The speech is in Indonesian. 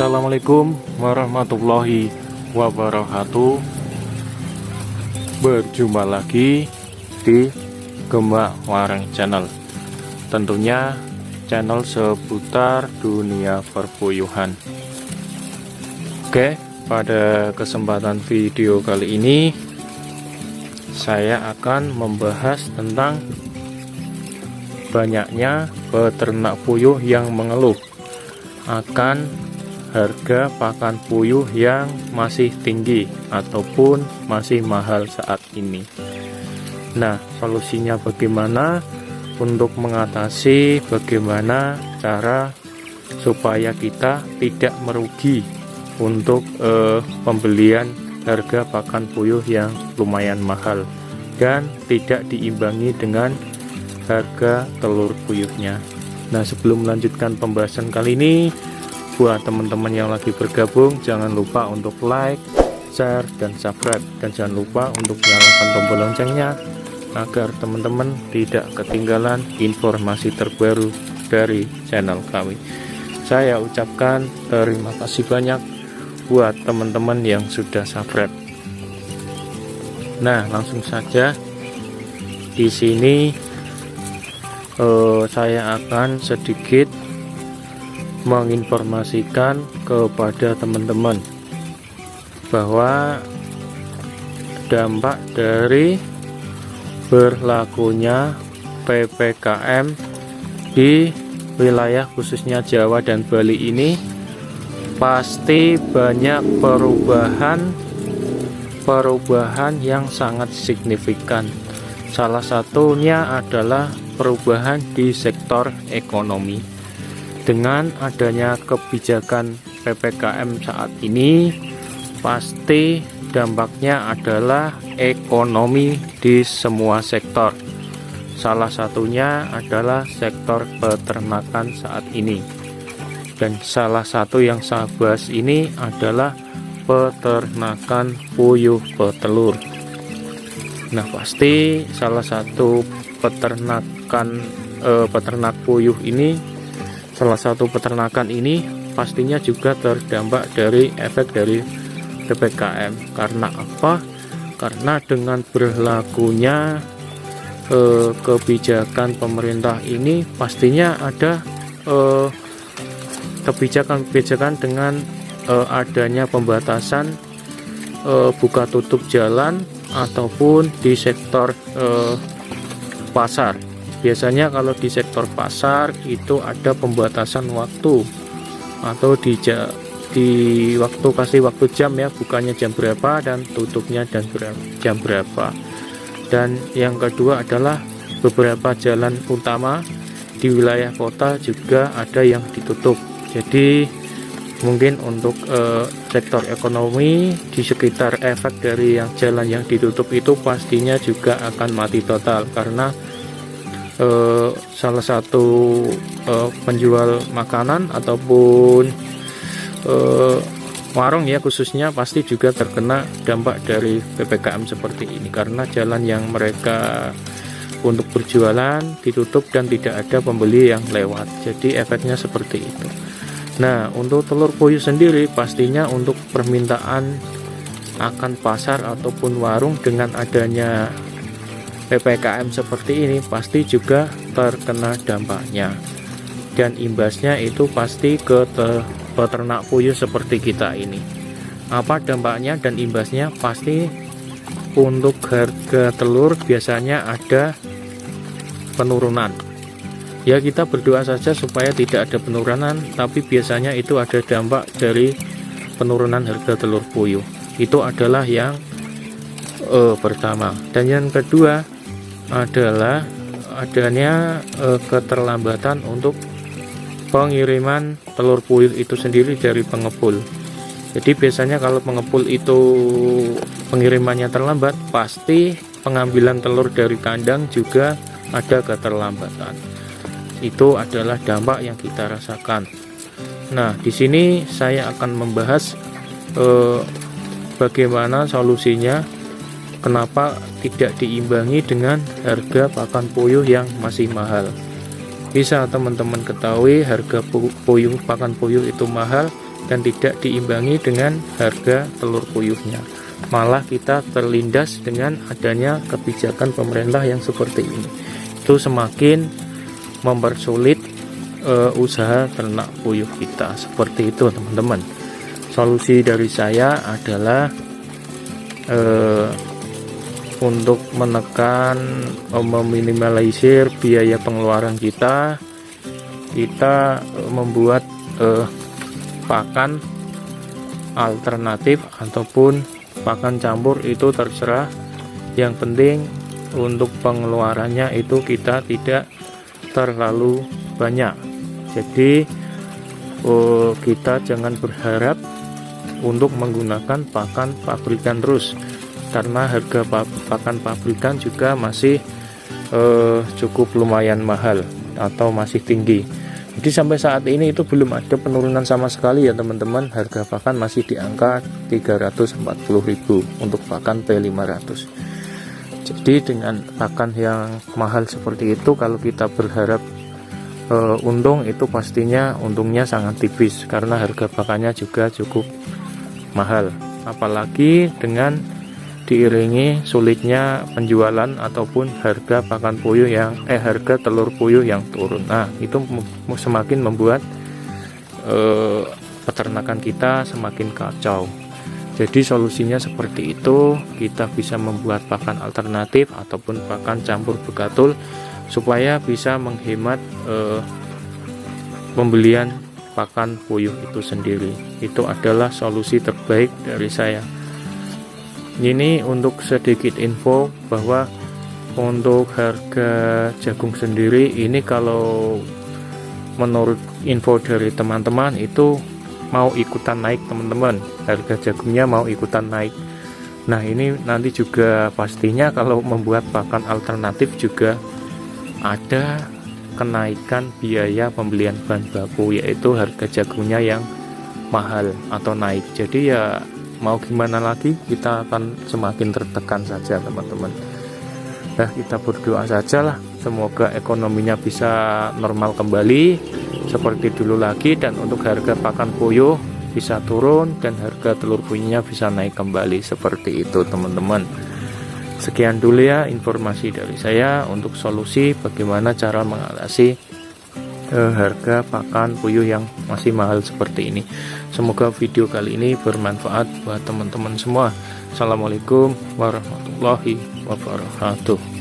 Assalamualaikum warahmatullahi wabarakatuh. Berjumpa lagi di Gembak Wareng Channel. Tentunya channel seputar dunia perpuyuhan. Oke, pada kesempatan video kali ini saya akan membahas tentang banyaknya peternak puyuh yang mengeluh akan harga pakan puyuh yang masih tinggi ataupun masih mahal saat ini. Nah, solusinya bagaimana untuk mengatasi, bagaimana cara supaya kita tidak merugi untuk pembelian harga pakan puyuh yang lumayan mahal dan tidak diimbangi dengan harga telur puyuhnya. Nah, sebelum melanjutkan pembahasan kali ini, buat teman-teman yang lagi bergabung, jangan lupa untuk like, share, dan subscribe, dan jangan lupa untuk nyalakan tombol loncengnya agar teman-teman tidak ketinggalan informasi terbaru dari channel kami. Saya ucapkan terima kasih banyak buat teman-teman yang sudah subscribe. Nah, langsung saja di sini saya akan sedikit menginformasikan kepada teman-teman bahwa dampak dari berlakunya PPKM di wilayah khususnya Jawa dan Bali ini pasti banyak perubahan yang sangat signifikan. Salah satunya adalah perubahan di sektor ekonomi. Dengan adanya kebijakan PPKM saat ini, pasti dampaknya adalah ekonomi di semua sektor. Salah satunya adalah sektor peternakan saat ini. Dan salah satu yang saya bahas ini adalah peternakan puyuh petelur. Nah, pasti salah satu peternak puyuh ini, salah satu peternakan ini pastinya juga terdampak dari efek dari PPKM. Karena apa? Karena dengan berlakunya kebijakan pemerintah ini pastinya ada kebijakan-kebijakan dengan adanya pembatasan buka tutup jalan ataupun di sektor pasar. Biasanya kalau di sektor pasar itu ada pembatasan waktu atau di waktu, kasih waktu jam ya, bukannya jam berapa dan tutupnya dan jam berapa. Dan yang kedua adalah beberapa jalan utama di wilayah kota juga ada yang ditutup. Jadi mungkin untuk sektor ekonomi di sekitar efek dari yang jalan yang ditutup itu pastinya juga akan mati total, karena salah satu penjual makanan ataupun warung ya khususnya pasti juga terkena dampak dari PPKM seperti ini, karena jalan yang mereka untuk berjualan ditutup dan tidak ada pembeli yang lewat. Jadi efeknya seperti itu. Nah, untuk telur puyuh sendiri pastinya untuk permintaan akan pasar ataupun warung dengan adanya PPKM seperti ini pasti juga terkena dampaknya, dan imbasnya itu pasti ke peternak puyuh seperti kita ini. Apa dampaknya dan imbasnya? Pasti untuk harga telur biasanya ada penurunan. Ya, kita berdoa saja supaya tidak ada penurunan, tapi biasanya itu ada dampak dari penurunan harga telur puyuh. Itu adalah yang pertama. Dan yang kedua adalah adanya keterlambatan untuk pengiriman telur puyuh itu sendiri dari pengepul. Jadi biasanya kalau pengepul itu pengirimannya terlambat, pasti pengambilan telur dari kandang juga ada keterlambatan. Itu adalah dampak yang kita rasakan. Nah, di sini saya akan membahas bagaimana solusinya, kenapa tidak diimbangi dengan harga pakan puyuh yang masih mahal. Bisa teman-teman ketahui harga pakan puyuh itu mahal dan tidak diimbangi dengan harga telur puyuhnya. Malah kita terlindas dengan adanya kebijakan pemerintah yang seperti ini. Itu semakin mempersulit usaha ternak puyuh kita. Seperti itu teman-teman. Solusi dari saya adalah untuk menekan, meminimalisir biaya pengeluaran kita membuat pakan alternatif ataupun pakan campur, itu terserah. Yang penting untuk pengeluarannya itu kita tidak terlalu banyak. Jadi kita jangan berharap untuk menggunakan pakan pabrikan terus, karena harga pakan pabrikan juga masih cukup lumayan mahal atau masih tinggi. Jadi sampai saat ini itu belum ada penurunan sama sekali ya teman-teman. Harga pakan masih di angka 340.000 untuk pakan P500. Jadi dengan pakan yang mahal seperti itu, kalau kita berharap untung, itu pastinya untungnya sangat tipis karena harga pakannya juga cukup mahal. Apalagi dengan diiringi sulitnya penjualan ataupun harga pakan puyuh harga telur puyuh yang turun. Nah, itu semakin membuat peternakan kita semakin kacau. Jadi solusinya seperti itu, kita bisa membuat pakan alternatif ataupun pakan campur begatul supaya bisa menghemat pembelian pakan puyuh itu sendiri. Itu adalah solusi terbaik dari saya. Ini untuk sedikit info bahwa untuk harga jagung sendiri ini, kalau menurut info dari teman-teman itu mau ikutan naik teman-teman, harga jagungnya mau ikutan naik. Nah, ini nanti juga pastinya kalau membuat pakan alternatif juga ada kenaikan biaya pembelian bahan baku, yaitu harga jagungnya yang mahal atau naik. Jadi ya mau gimana lagi, kita akan semakin tertekan saja teman-teman. Nah, kita berdoa saja lah, semoga ekonominya bisa normal kembali seperti dulu lagi, dan untuk harga pakan puyuh bisa turun dan harga telur puyuhnya bisa naik kembali. Seperti itu teman-teman. Sekian dulu ya informasi dari saya untuk solusi bagaimana cara mengatasi harga pakan puyuh yang masih mahal seperti ini. Semoga video kali ini bermanfaat buat teman-teman semua. Assalamualaikum warahmatullahi wabarakatuh.